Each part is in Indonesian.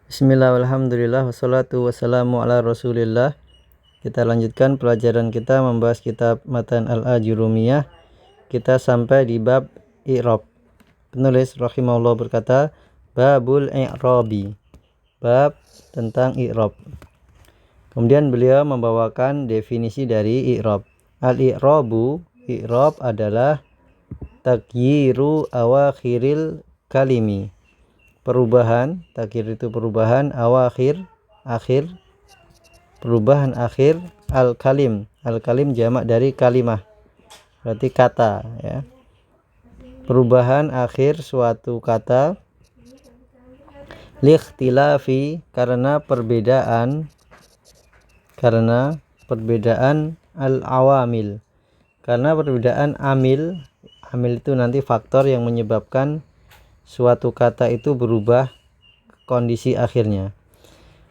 Bismillah, alhamdulillah, wassalatu wassalamu ala rasulillah. Kita lanjutkan pelajaran kita membahas kitab Matan al-Ajurumiyah. Kita sampai di bab i'rab. Penulis rahimahullah berkata, babul i'rabi, bab tentang i'rab. Kemudian beliau membawakan definisi dari i'rab. Al-i'rabu, i'rab adalah taghyiru awakhiril kalimi, perubahan. Taghir itu perubahan, awakhir akhir, perubahan akhir, al-kalim jamak dari kalimah, berarti kata ya. Perubahan akhir suatu kata, likhtilafi karena perbedaan al-awamil, karena perbedaan amil itu nanti faktor yang menyebabkan suatu kata itu berubah kondisi akhirnya.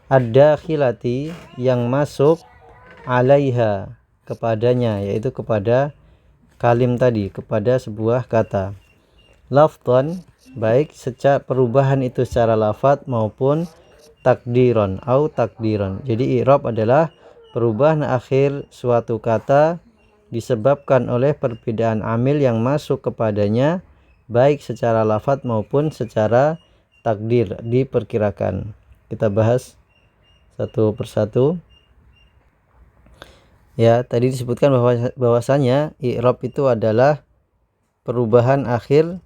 Ad-dakhilati yang masuk, alaiha kepadanya, yaitu kepada kalim tadi, kepada sebuah kata. Lafdhan, baik secara perubahan itu secara lafadz maupun takdiron au takdiron. Jadi i'rab adalah perubahan akhir suatu kata disebabkan oleh perbedaan amil yang masuk kepadanya, baik secara lafadz maupun secara takdir, diperkirakan. Kita bahas satu persatu. Ya, tadi disebutkan bahwasanya i'rab itu adalah perubahan akhir,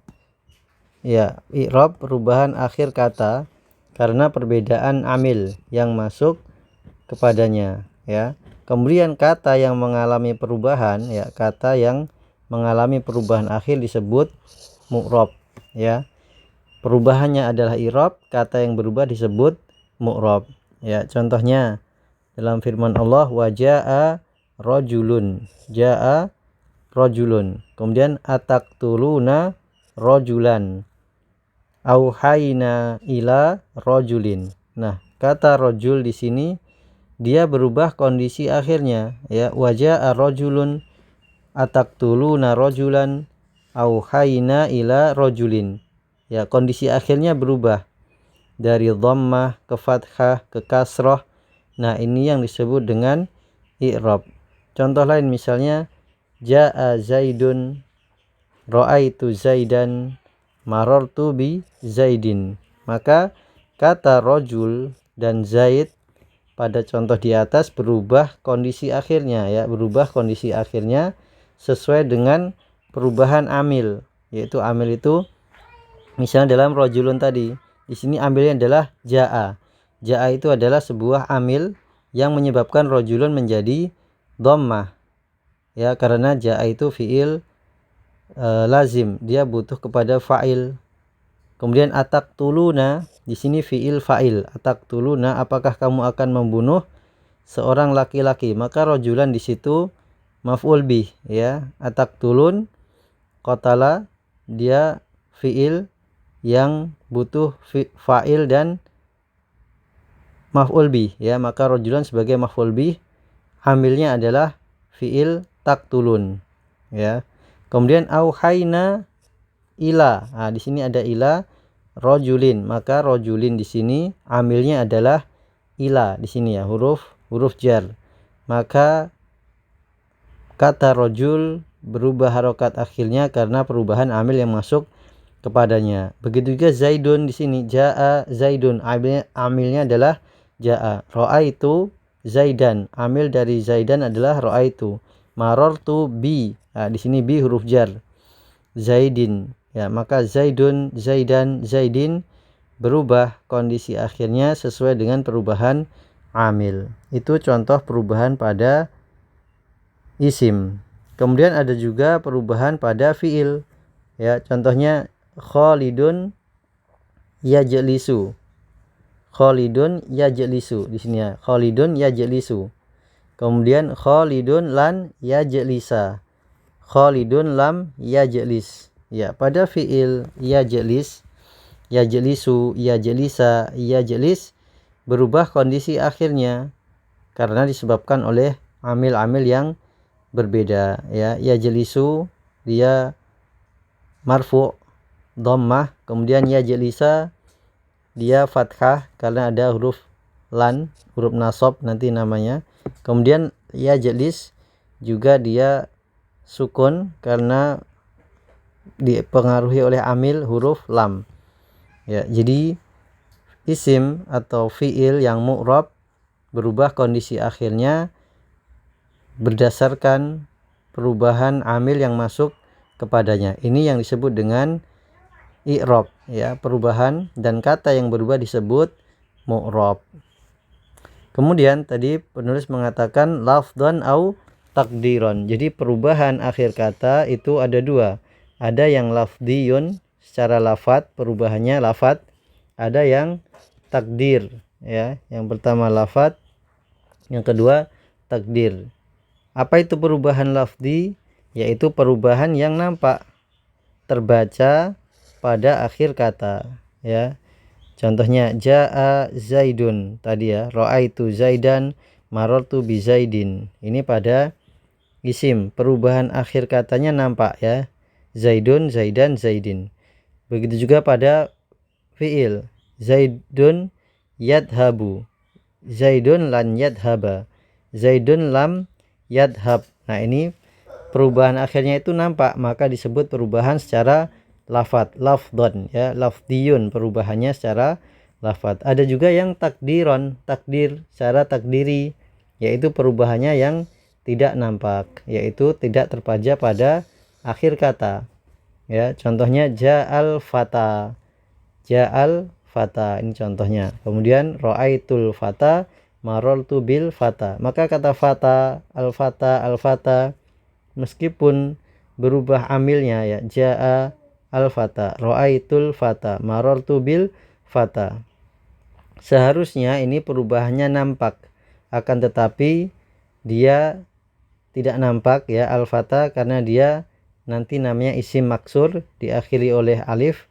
ya, i'rab perubahan akhir kata karena perbedaan amil yang masuk kepadanya, ya. Kemudian kata yang mengalami perubahan, ya, kata yang mengalami perubahan akhir disebut mu'rab, ya. Perubahannya adalah i'rab, kata yang berubah disebut mu'rab, ya. Contohnya dalam firman Allah, waja'a rajulun, ja'a rajulun. Kemudian ataktuluna rajulan, auhayna ila rajulin. Nah, kata rajul di sini dia berubah kondisi akhirnya, ya. Waja'a rajulun, ataktuluna rajulan, auhayna ila rajulin. Ya, kondisi akhirnya berubah dari dhammah ke fathah ke kasrah. Nah, ini yang disebut dengan i'rab. Contoh lain misalnya, ja'a zaidun, ra'aitu zaidan, marartu bi zaidin. Maka kata rajul dan zaid pada contoh di atas berubah kondisi akhirnya, ya, berubah kondisi akhirnya sesuai dengan perubahan amil, yaitu amil itu misalnya dalam rajulun tadi, di sini amilnya adalah ja'a. Ja'a itu adalah sebuah amil yang menyebabkan rajulun menjadi dhammah, ya, karena ja'a itu fiil lazim, dia butuh kepada fa'il. Kemudian ataktuluna, di sini fiil fa'il. Ataktuluna, apakah kamu akan membunuh seorang laki-laki? Maka rajulan di situ maf'ul bih, ya. Ataktulun, qatala, dia fiil yang butuh fa'il dan maf'ul bih, ya. Maka rajulan sebagai maf'ul bih, amilnya adalah fiil taktulun, ya. Kemudian auhayna ila. Nah, di sini ada ila rajulin, maka rajulin di sini amilnya adalah ila di sini, ya, huruf jar. Maka kata rajul berubah harokat akhirnya karena perubahan amil yang masuk kepadanya. Begitu juga zaidun di sini, jaa zaidun, amilnya adalah jaa. Ra'aitu zaidan, amil dari zaidan adalah ra'aitu. Marartu bi. Nah, di sini bi huruf jar. Zaidin, ya, maka zaidun, zaidan, zaidin berubah kondisi akhirnya sesuai dengan perubahan amil. Itu contoh perubahan pada isim. Kemudian ada juga perubahan pada fiil, ya. Contohnya Khalidun yajlisu. Khalidun yajlisu di sini, ya. Khalidun yajlisu. Kemudian Khalidun lan yajlisa. Khalidun lam yajlis. Ya, pada fiil yajlis, yajlisu, yajlisa, yajlis berubah kondisi akhirnya karena disebabkan oleh amil-amil yang berbeda, ya. Yajlisu dia marfu' dhammah, kemudian yajlisa dia fathah karena ada huruf lan, huruf nasab nanti namanya. Kemudian ya jelis juga dia sukun karena dipengaruhi oleh amil huruf lam. Ya, jadi isim atau fiil yang mu'rab berubah kondisi akhirnya berdasarkan perubahan amil yang masuk kepadanya. Ini yang disebut dengan i'rab, ya, perubahan, dan kata yang berubah disebut mu'rab. Kemudian tadi penulis mengatakan lafdhan au takdiron. Jadi perubahan akhir kata itu ada dua. Ada yang lafdiyun secara lafat, perubahannya lafat. Ada yang takdir, ya. Yang pertama lafat, yang kedua takdir. Apa itu perubahan lafdi? Yaitu perubahan yang nampak, terbaca pada akhir kata, ya. Contohnya jaa zaidun tadi, ya, ra'aitu zaidan, marartu bi zaidin. Ini pada isim, perubahan akhir katanya nampak, ya. Zaidun, zaidan, zaidin. Begitu juga pada fiil, zaidun yadhabu, zaidun lan yadhaba, zaidun lam yadhab. Nah, ini perubahan akhirnya itu nampak, maka disebut perubahan secara lafat, lafdon, ya, lafdiyun, perubahannya secara lafat. Ada juga yang takdiron, takdir, secara takdiri, yaitu perubahannya yang tidak nampak, yaitu tidak terpaja pada akhir kata, ya. Contohnya ja'al fata, ja'al fata, ini contohnya. Kemudian ra'aitul fata, marartu bil fata. Maka kata fata, al fata, al fata, meskipun berubah amilnya, ya, ja'a al fata, ra'aitul fata, marartu bil fata, seharusnya ini perubahannya nampak, akan tetapi dia tidak nampak, ya, al fata, karena dia nanti namanya isim maksur diakhiri oleh alif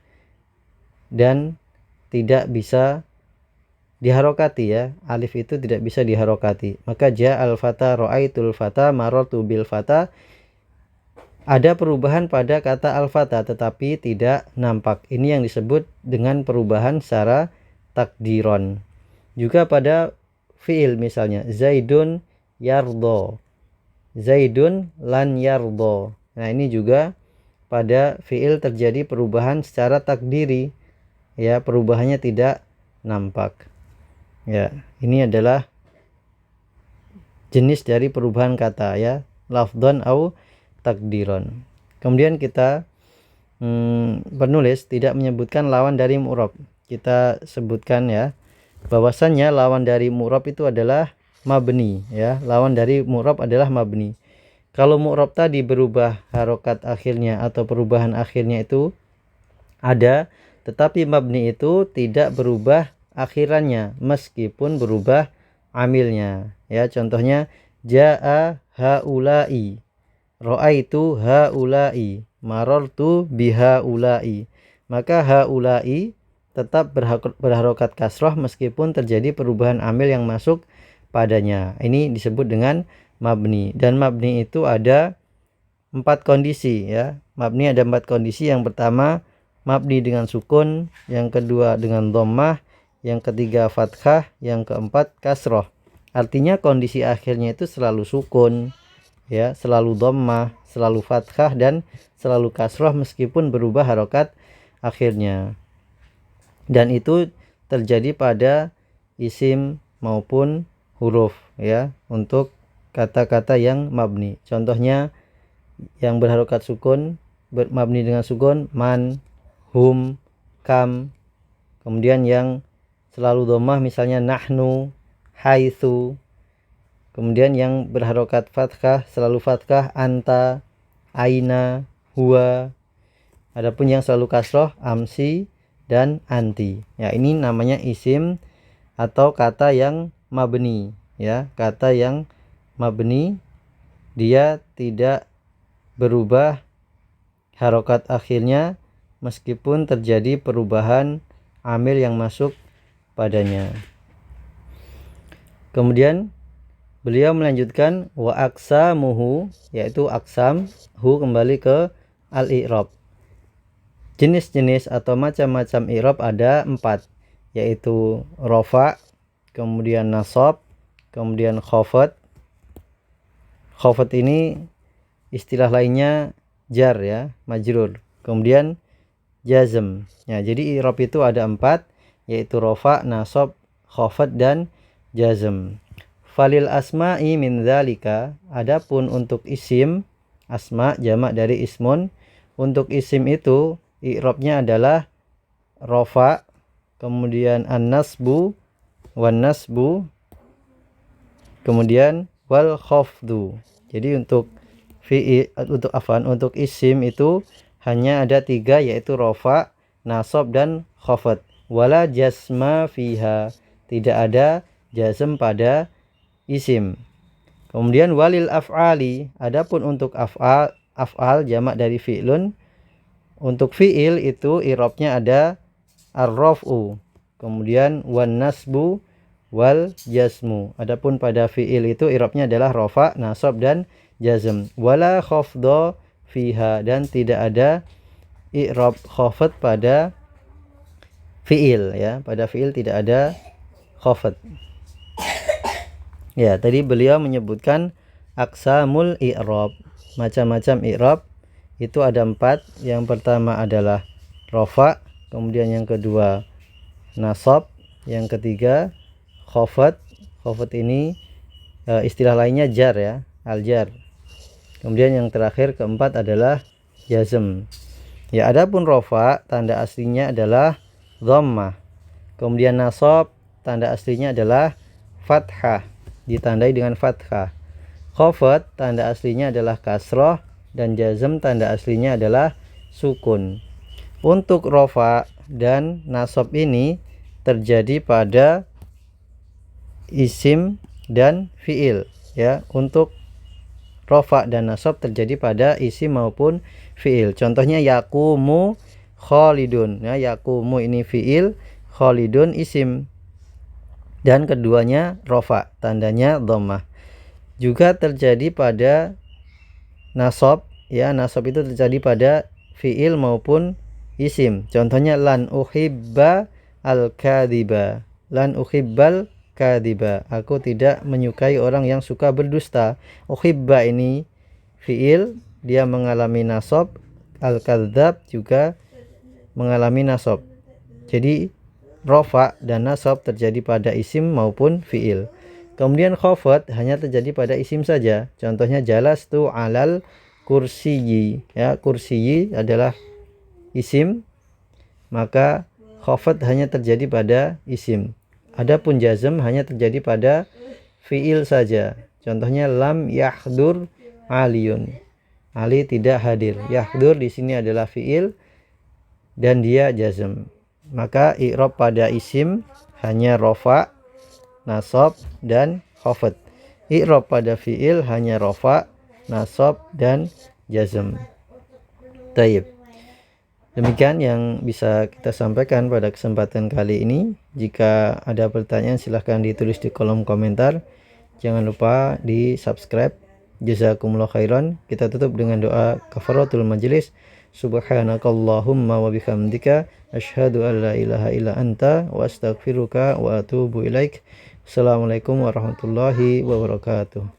dan tidak bisa diharokati, ya. Alif itu tidak bisa diharokati. Maka ja al fata, ra'aitul fata, marartu bil fata, ada perubahan pada kata al fata tetapi tidak nampak. Ini yang disebut dengan perubahan secara takdiron. Juga pada fiil, misalnya zaidun yardo, zaidun lan yardo. Nah, ini juga pada fiil terjadi perubahan secara takdiri, ya, perubahannya tidak nampak, ya. Ini adalah jenis dari perubahan kata, ya, lafdhan au takdiron. Kemudian kita penulis tidak menyebutkan lawan dari mu'rab. Kita sebutkan, ya, bahwasannya lawan dari mu'rab itu adalah mabni, ya. Lawan dari mu'rab adalah mabni. Kalau mu'rab tadi berubah harokat akhirnya atau perubahan akhirnya itu ada, tetapi mabni itu tidak berubah akhirannya meskipun berubah amilnya, ya. Contohnya jaa haulai, ra'aitu haulai, marartu bihaulai. Maka haulai tetap berharokat kasroh meskipun terjadi perubahan amil yang masuk padanya. Ini disebut dengan mabni. Dan mabni itu ada 4 kondisi, ya. Mabni ada 4 kondisi. Yang pertama mabni dengan sukun, yang kedua dengan dhammah, yang ketiga fathah, yang keempat kasroh. Artinya kondisi akhirnya itu selalu sukun, ya, selalu dhammah, selalu fathah, dan selalu kasroh meskipun berubah harokat akhirnya. Dan itu terjadi pada isim maupun huruf, ya, untuk kata-kata yang mabni. Contohnya yang berharokat sukun, mabni dengan sukun, man, hum, kam. Kemudian yang selalu dhammah misalnya nahnu, haitsu. Kemudian yang berharokat fathah, selalu fathah, anta, aina, huwa. Adapun yang selalu kasroh, amsi dan anti. Ya, ini namanya isim atau kata yang mabni, ya. Kata yang mabni dia tidak berubah harokat akhirnya meskipun terjadi perubahan amil yang masuk padanya. Kemudian beliau melanjutkan wa aqsamuhu, yaitu aqsam, hu kembali ke al-i'rab. Jenis-jenis atau macam-macam i'rab ada 4, yaitu rofa, kemudian nasab, kemudian khafat. Khafat ini istilah lainnya jar ya, majrur. Kemudian jazm. Ya, jadi i'rab itu ada 4, yaitu rofa, nasab, khafat dan jazm. Falil asma'i min dzalika, adapun untuk isim, asma jamak dari ismun, untuk isim itu i'rabnya adalah rofa, kemudian an-nasbu, wan nasbu, kemudian wal khafdu. Jadi untuk untuk isim itu hanya ada 3, yaitu rofa, nasab dan khafat. Wala jasma fiha, tidak ada jazm pada isim. Kemudian walil af'ali, adapun untuk af'al jamak dari fi'lun, untuk fi'il itu i'rabnya ada ar-raf'u, kemudian wan nasbu wal jazmu. Adapun pada fi'il itu i'rabnya adalah rafa, nasab dan jazm. Wala khafdha fiha, dan tidak ada i'rab khafat pada fi'il ya. Pada fi'il tidak ada khafat. Ya, tadi beliau menyebutkan aqsamul i'rab, macam-macam i'rab itu ada 4. Yang pertama adalah rafa, kemudian yang kedua nasab, yang ketiga khafat. Khafat ini istilah lainnya jar ya, al-jar. Kemudian yang terakhir keempat adalah jazm. Ya, adapun rafa tanda aslinya adalah dhammah. Kemudian nasab tanda aslinya adalah fathah, ditandai dengan fathah. Khafat tanda aslinya adalah kasrah, dan jazm tanda aslinya adalah sukun. Untuk rafa dan nasab ini terjadi pada isim dan fi'il ya. Untuk rafa dan nasab terjadi pada isim maupun fi'il. Contohnya yaqumu khalidun ya, yaqumu ini fi'il, khalidun isim, dan keduanya rafa, tandanya dhammah. Juga terjadi pada nasab ya, nasab itu terjadi pada fi'il maupun isim. Contohnya lan uhibba al-kadhiba, lan uhibbal kadhiba, aku tidak menyukai orang yang suka berdusta. Uhibba ini fi'il, dia mengalami nasab, al-kadzab juga mengalami nasab. Jadi rafa dan nasab terjadi pada isim maupun fi'il. Kemudian khafat hanya terjadi pada isim saja. Contohnya jalastu alal kursiyyi ya, kursiyyi adalah isim, maka khafat hanya terjadi pada isim. Adapun jazm hanya terjadi pada fi'il saja. Contohnya lam yahdur aliyun, Ali tidak hadir. Yahdur di sini adalah fi'il dan dia jazm. Maka i'rab pada isim hanya rafa, nasab dan khafat. I'rab pada fi'il hanya rafa, nasab dan jazm. Taib. Demikian yang bisa kita sampaikan pada kesempatan kali ini. Jika ada pertanyaan silahkan ditulis di kolom komentar. Jangan lupa di subscribe. Jazakumullah khairan. Kita tutup dengan doa kafaratul majlis. Subhanakallahumma wa bihamdika asyhadu an la ilaha illa anta wa astaghfiruka wa atubu ilaik. Assalamualaikum warahmatullahi wabarakatuh.